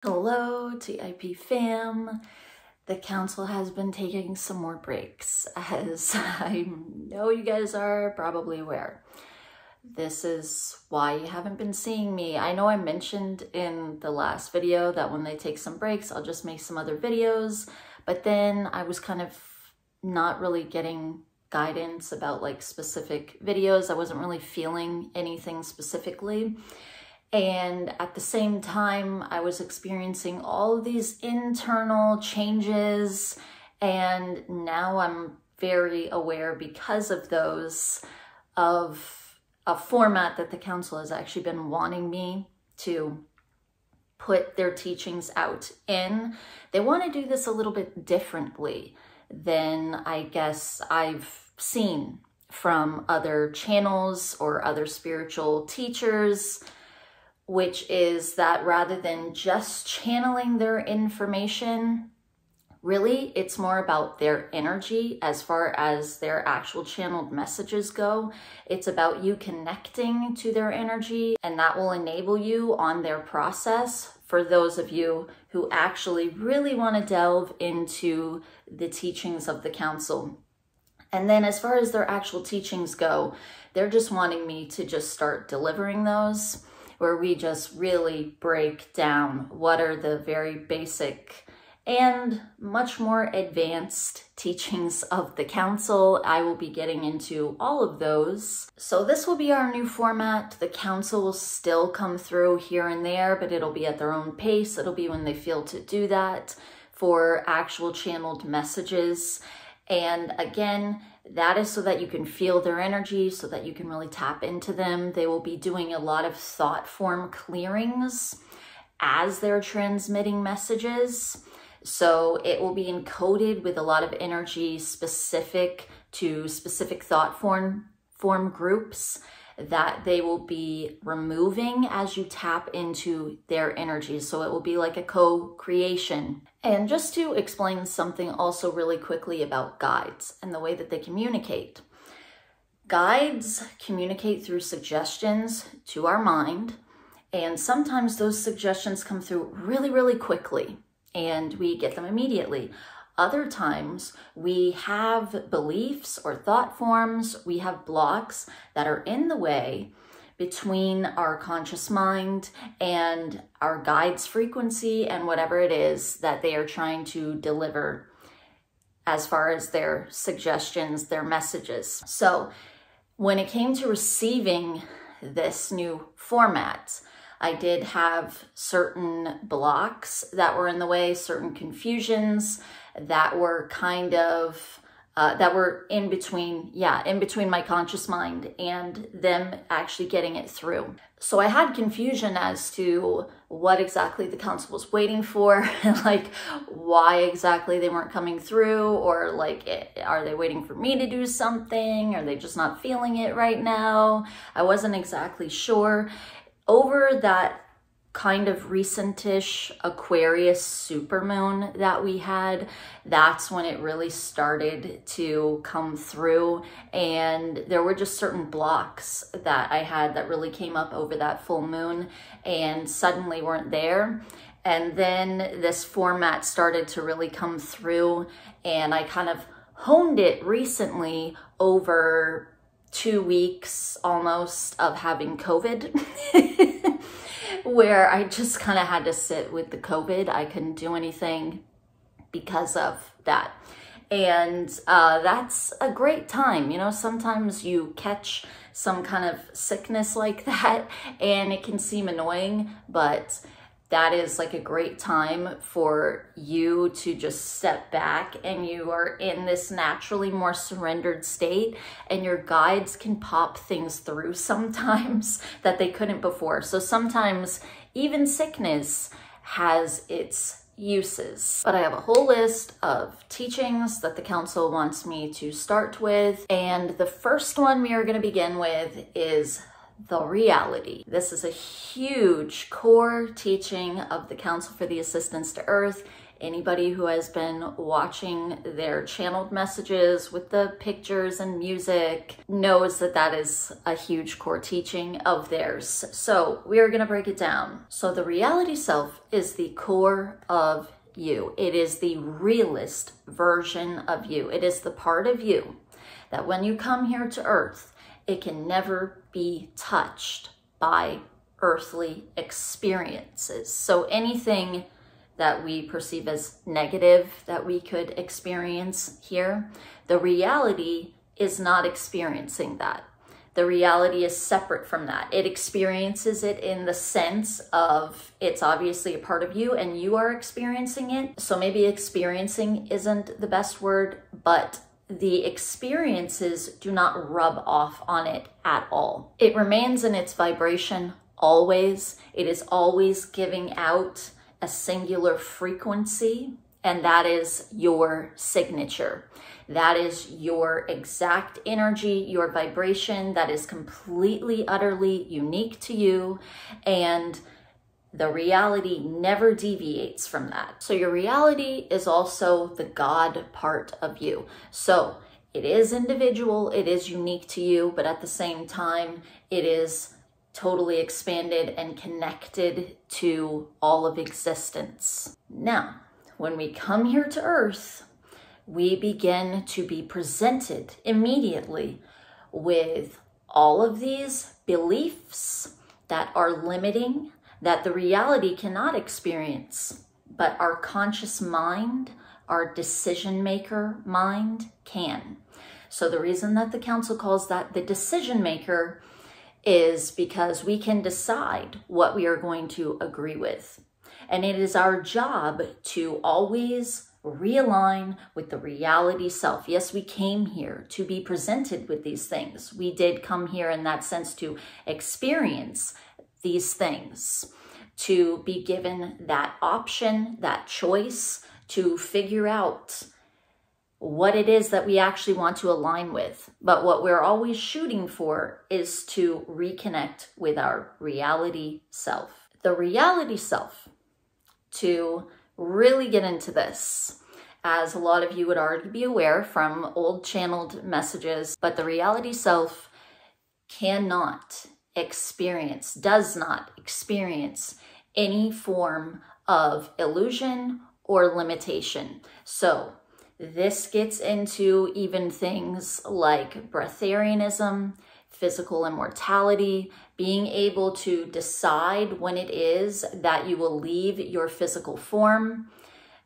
Hello, TIP fam. The council has been taking some more breaks, as I know you guys are probably aware. This is why you haven't been seeing me. I know I mentioned in the last video that when they take some breaks, I'll just make some other videos, but then I was kind of not really getting guidance about like specific videos. I wasn't really feeling anything specifically. And at the same time, I was experiencing all of these internal changes, and now I'm very aware because of those of a format that the council has actually been wanting me to put their teachings out in. They want to do this a little bit differently than I guess I've seen from other channels or other spiritual teachers, which is that rather than just channeling their information, really it's more about their energy as far as their actual channeled messages go. It's about you connecting to their energy, and that will enable you on their process for those of you who actually really want to delve into the teachings of the council. And then as far as their actual teachings go, they're just wanting me to just start delivering those, where we just really break down what are the very basic and much more advanced teachings of the council. I will be getting into all of those. So this will be our new format. The council will still come through here and there, but it'll be at their own pace. It'll be when they feel to do that for actual channeled messages. And again, that is so that you can feel their energy, so that you can really tap into them. They will be doing a lot of thought form clearings as they're transmitting messages. So it will be encoded with a lot of energy specific to specific thought form groups that they will be removing as you tap into their energy. So it will be like a co-creation. And just to explain something also really quickly about guides and the way that they communicate. Guides communicate through suggestions to our mind, and sometimes those suggestions come through really, really quickly and we get them immediately. Other times we have beliefs or thought forms, we have blocks that are in the way between our conscious mind and our guide's frequency and whatever it is that they are trying to deliver as far as their suggestions, their messages. So when it came to receiving this new format, I did have certain blocks that were in the way, certain confusions that were kind of, that were in between my conscious mind and them actually getting it through. So I had confusion as to what exactly the council was waiting for, like why exactly they weren't coming through, or like, are they waiting for me to do something? Are they just not feeling it right now? I wasn't exactly sure. Over that kind of recentish Aquarius supermoon that we had, that's when it really started to come through. And there were just certain blocks that I had that really came up over that full moon and suddenly weren't there. And then this format started to really come through, and I kind of honed it recently over 2 weeks almost of having COVID, where I just kind of had to sit with the COVID. I couldn't do anything because of that. And that's a great time. You know, sometimes you catch some kind of sickness like that and it can seem annoying, but that is like a great time for you to just step back, and you are in this naturally more surrendered state, and your guides can pop things through sometimes that they couldn't before. So sometimes even sickness has its uses. But I have a whole list of teachings that the council wants me to start with. And the first one we are going to begin with is the reality. This is a huge core teaching of the Council for the Assistance to Earth. Anybody who has been watching their channeled messages with the pictures and music knows that that is a huge core teaching of theirs. So we are going to break it down. So the reality self is the core of you. It is the realist version of you. It is the part of you that when you come here to Earth, it can never be touched by earthly experiences. So anything that we perceive as negative that we could experience here, the reality is not experiencing that. The reality is separate from that. It experiences it in the sense of it's obviously a part of you and you are experiencing it. So maybe experiencing isn't the best word, but the experiences do not rub off on it at all. It remains in its vibration always. It is always giving out a singular frequency, and that is your signature. That is your exact energy, your vibration that is completely, utterly unique to you, and the reality never deviates from that. So your reality is also the God part of you. So it is individual, it is unique to you, but at the same time, it is totally expanded and connected to all of existence. Now, when we come here to Earth, we begin to be presented immediately with all of these beliefs that are limiting, that the reality cannot experience, but our conscious mind, our decision maker mind can. So the reason that the Council calls that the decision maker is because we can decide what we are going to agree with. And it is our job to always realign with the reality self. Yes, we came here to be presented with these things. We did come here in that sense to experience these things, to be given that option, that choice, to figure out what it is that we actually want to align with. But what we're always shooting for is to reconnect with our reality self. The reality self, to really get into this, as a lot of you would already be aware from old channeled messages, but the reality self cannot experience, does not experience any form of illusion or limitation. So this gets into even things like breatharianism, physical immortality, being able to decide when it is that you will leave your physical form.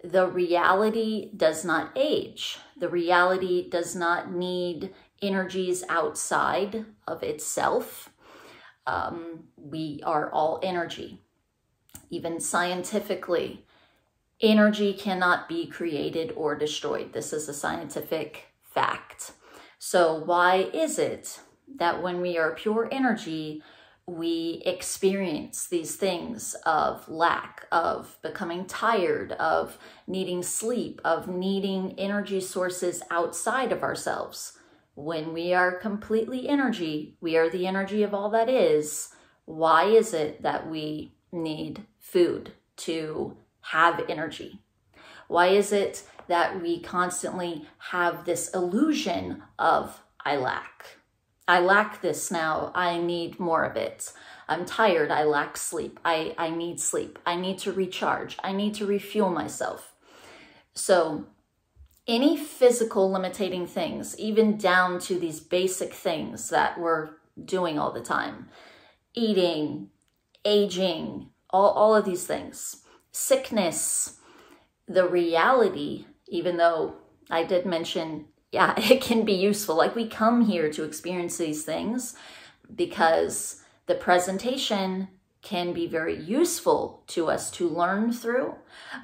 The reality does not age. The reality does not need energies outside of itself. We are all energy. Even scientifically, energy cannot be created or destroyed. This is a scientific fact. So why is it that when we are pure energy, we experience these things of lack, of becoming tired, of needing sleep, of needing energy sources outside of ourselves? When we are completely energy, we are the energy of all that is. Why is it that we need food to have energy? Why is it that we constantly have this illusion of I lack this now, I need more of it. I'm tired, I lack sleep, I need sleep, I need to recharge, I need to refuel myself. So any physical limiting things, even down to these basic things that we're doing all the time, eating, aging, all of these things, sickness, the reality, even though I did mention, yeah, it can be useful. Like we come here to experience these things because the presentation can be very useful to us to learn through,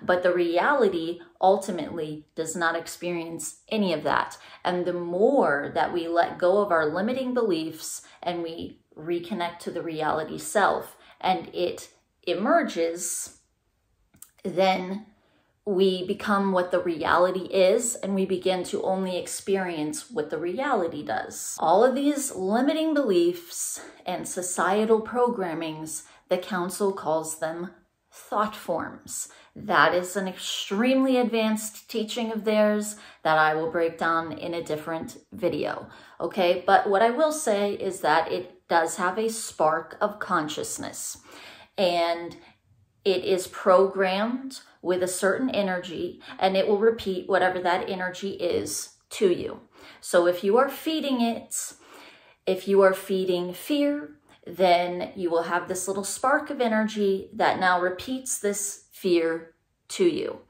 but the reality ultimately does not experience any of that. And the more that we let go of our limiting beliefs and we reconnect to the reality self and it emerges, then we become what the reality is, and we begin to only experience what the reality does. All of these limiting beliefs and societal programmings, the council calls them thought forms. That is an extremely advanced teaching of theirs that I will break down in a different video, okay? But what I will say is that it does have a spark of consciousness, and it is programmed with a certain energy, and it will repeat whatever that energy is to you. So if you are feeding it, if you are feeding fear, then you will have this little spark of energy that now repeats this fear to you.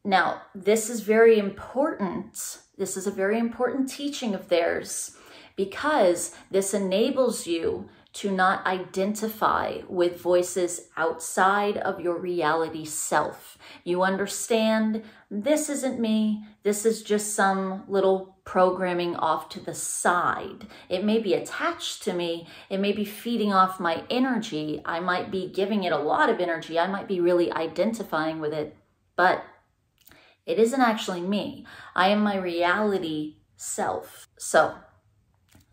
Now, this is very important. This is a very important teaching of theirs, because this enables you to not identify with voices outside of your reality self. You understand, this isn't me. This is just some little programming off to the side. It may be attached to me. It may be feeding off my energy. I might be giving it a lot of energy. I might be really identifying with it, but it isn't actually me. I am my reality self. So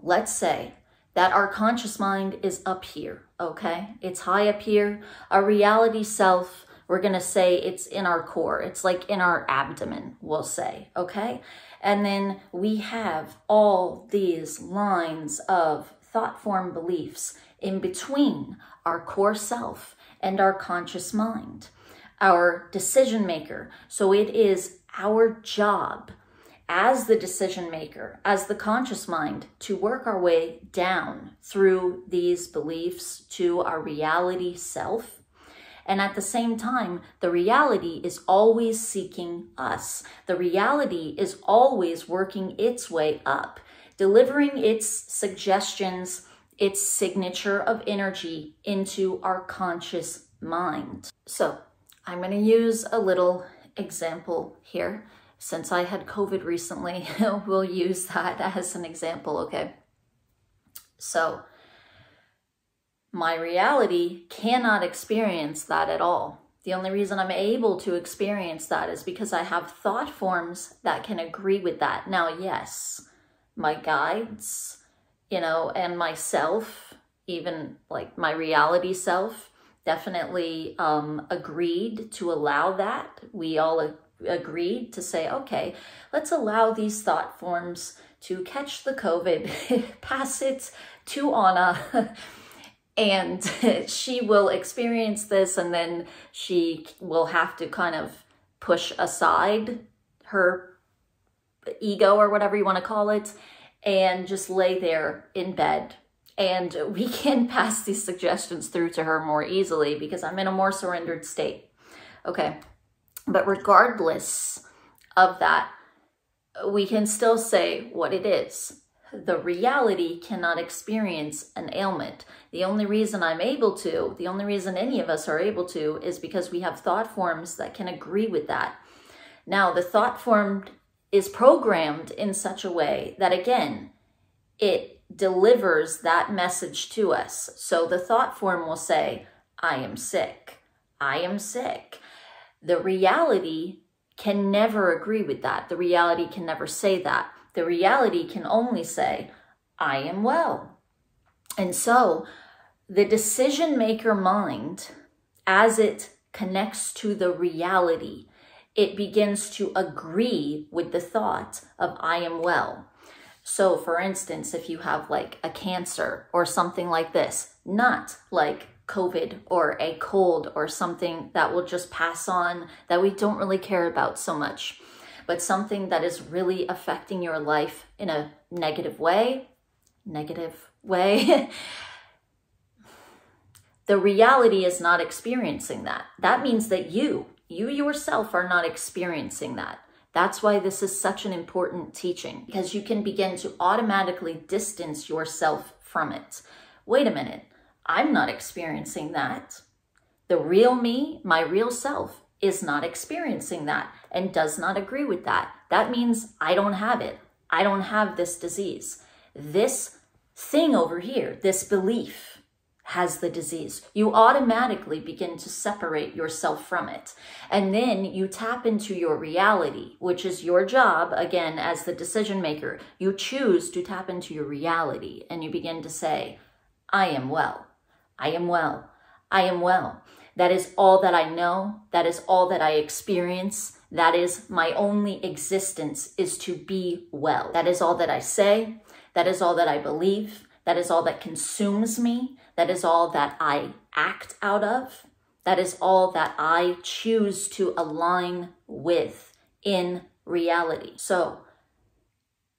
let's say that our conscious mind is up here, okay? It's high up here. Our reality self, we're gonna say it's in our core. It's like in our abdomen, we'll say, okay? And then we have all these lines of thought form beliefs in between our core self and our conscious mind, our decision maker. So it is our job as the decision maker, as the conscious mind, to work our way down through these beliefs to our reality self. And at the same time, the reality is always seeking us. The reality is always working its way up, delivering its suggestions, its signature of energy into our conscious mind. So I'm going to use a little example here. Since I had COVID recently, we'll use that as an example, okay? So my reality cannot experience that at all. The only reason I'm able to experience that is because I have thought forms that can agree with that. Now, yes, my guides, you know, and myself, even like my reality self, definitely agreed to allow that. We all agreed to say, okay, let's allow these thought forms to catch the COVID, pass it to Anna, and she will experience this, and then she will have to kind of push aside her ego or whatever you want to call it, and just lay there in bed. And we can pass these suggestions through to her more easily because I'm in a more surrendered state. Okay. But regardless of that, we can still say what it is. The reality cannot experience an ailment. The only reason I'm able to, the only reason any of us are able to, is because we have thought forms that can agree with that. Now, the thought form is programmed in such a way that, again, it delivers that message to us. So the thought form will say, I am sick. I am sick. The reality can never agree with that. The reality can never say that. The reality can only say, I am well. And so the decision maker mind, as it connects to the reality, it begins to agree with the thought of I am well. So for instance, if you have like a cancer or something like this, not like COVID or a cold or something that will just pass on that we don't really care about so much, but something that is really affecting your life in a negative way, the reality is not experiencing that. That means that you yourself are not experiencing that. That's why this is such an important teaching, because you can begin to automatically distance yourself from it. Wait a minute. I'm not experiencing that. The real me, my real self, is not experiencing that and does not agree with that. That means I don't have it. I don't have this disease. This thing over here, this belief, has the disease. You automatically begin to separate yourself from it. And then you tap into your reality, which is your job, again, as the decision maker. You choose to tap into your reality and you begin to say, I am well. I am well. I am well. That is all that I know. That is all that I experience. That is my only existence, is to be well. That is all that I say. That is all that I believe. That is all that consumes me. That is all that I act out of. That is all that I choose to align with in reality. So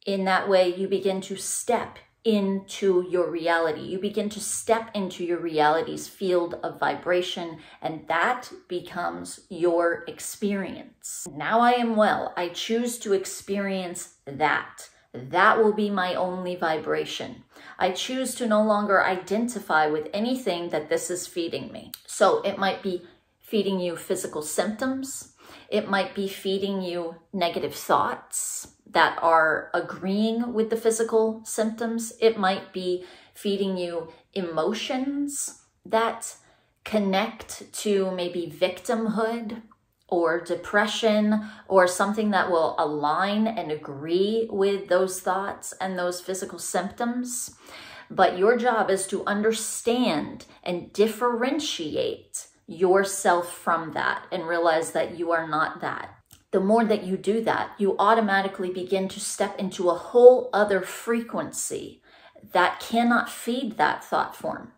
in that way, you begin to step into your reality. You begin to step into your reality's field of vibration, and that becomes your experience. Now I am well. I choose to experience that. That will be my only vibration. I choose to no longer identify with anything that this is feeding me. So it might be feeding you physical symptoms. It might be feeding you negative thoughts that are agreeing with the physical symptoms. It might be feeding you emotions that connect to maybe victimhood or depression, or something that will align and agree with those thoughts and those physical symptoms. But your job is to understand and differentiate yourself from that and realize that you are not that. The more that you do that, you automatically begin to step into a whole other frequency that cannot feed that thought form.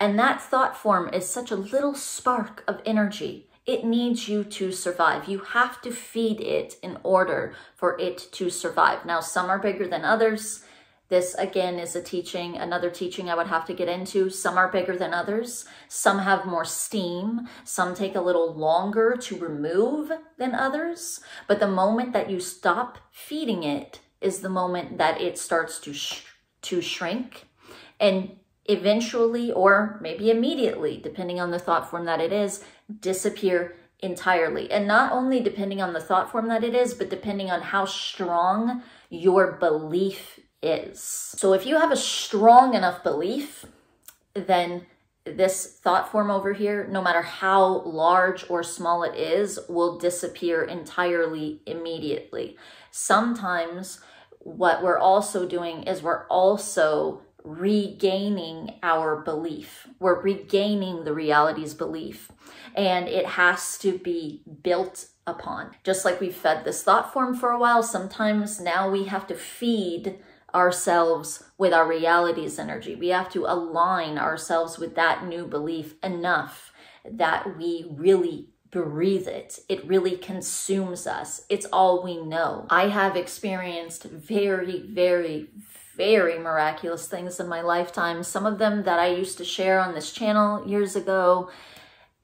And that thought form is such a little spark of energy. It needs you to survive. You have to feed it in order for it to survive. Now, some are bigger than others. This, again, is another teaching I would have to get into. Some are bigger than others. Some have more steam. Some take a little longer to remove than others. But the moment that you stop feeding it is the moment that it starts to shrink. And eventually, or maybe immediately, depending on the thought form that it is, disappear entirely. And not only depending on the thought form that it is, but depending on how strong your belief is. So if you have a strong enough belief, then this thought form over here, no matter how large or small it is, will disappear entirely immediately. Sometimes what we're also doing is we're also regaining our belief. We're regaining the reality's belief, and it has to be built upon. Just like we've fed this thought form for a while, sometimes now we have to feed ourselves with our reality's energy. We have to align ourselves with that new belief enough that we really breathe it. It really consumes us. It's all we know. I have experienced very, very, very miraculous things in my lifetime. Some of them that I used to share on this channel years ago.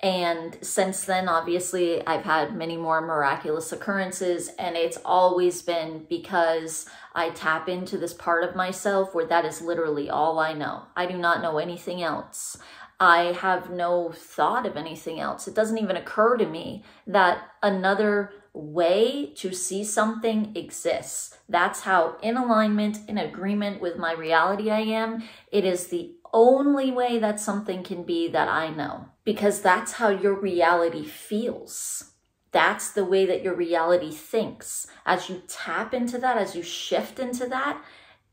And since then, obviously, I've had many more miraculous occurrences, and it's always been because I tap into this part of myself where that is literally all I know. I do not know anything else. I have no thought of anything else. It doesn't even occur to me that another way to see something exists. That's how in alignment, in agreement with my reality I am. It is the only way that something can be that I know, because that's how your reality feels. That's the way that your reality thinks. As you tap into that, as you shift into that,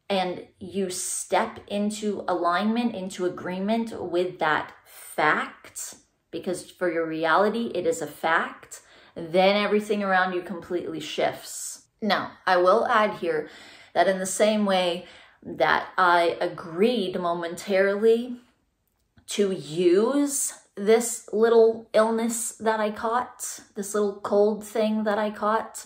and you step into alignment, into agreement with that fact, because for your reality, it is a fact, then everything around you completely shifts. Now, I will add here that in the same way that I agreed momentarily to use this little illness that I caught, this little cold thing that I caught,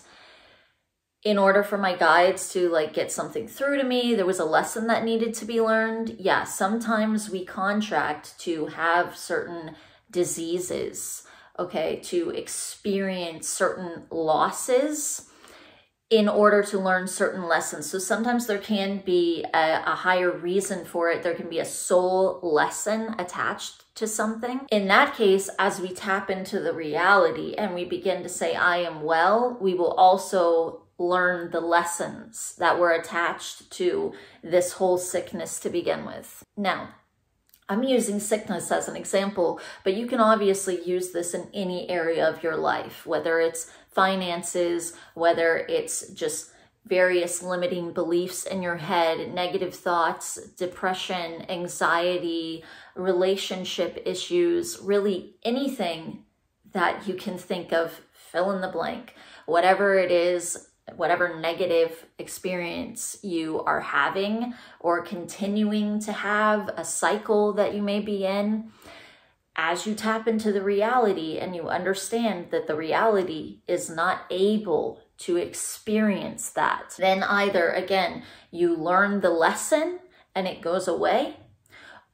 in order for my guides to get something through to me, there was a lesson that needed to be learned. Yeah, sometimes we contract to have certain diseases, okay, to experience certain losses in order to learn certain lessons. So sometimes there can be a higher reason for it. There can be a soul lesson attached to something. In that case, as we tap into the reality and we begin to say, I am well, we will also learn the lessons that were attached to this whole sickness to begin with. Now, I'm using sickness as an example, but you can obviously use this in any area of your life, whether it's finances, whether it's just various limiting beliefs in your head, negative thoughts, depression, anxiety, relationship issues, really anything that you can think of, fill in the blank. Whatever it is, whatever negative experience you are having or continuing to have, a cycle that you may be in, as you tap into the reality and you understand that the reality is not able to experience that, then either, again, you learn the lesson and it goes away,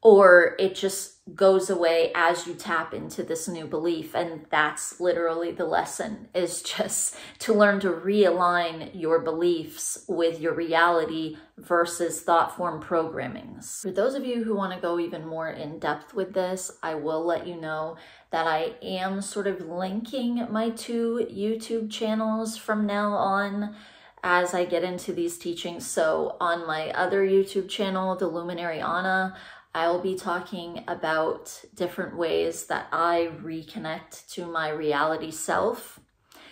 or it just goes away as you tap into this new belief. And that's literally the lesson, is just to learn to realign your beliefs with your reality versus thought form programmings. For those of you who want to go even more in depth with this, I will let you know that I am sort of linking my 2 YouTube channels from now on as I get into these teachings. So on my other YouTube channel, The Luminary Anna, I'll be talking about different ways that I reconnect to my reality self.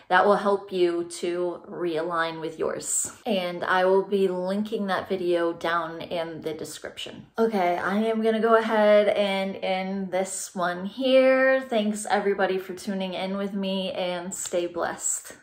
That will help you to realign with yours. And I will be linking that video down in the description. Okay, I am gonna go ahead and end this one here. Thanks everybody for tuning in with me, and stay blessed.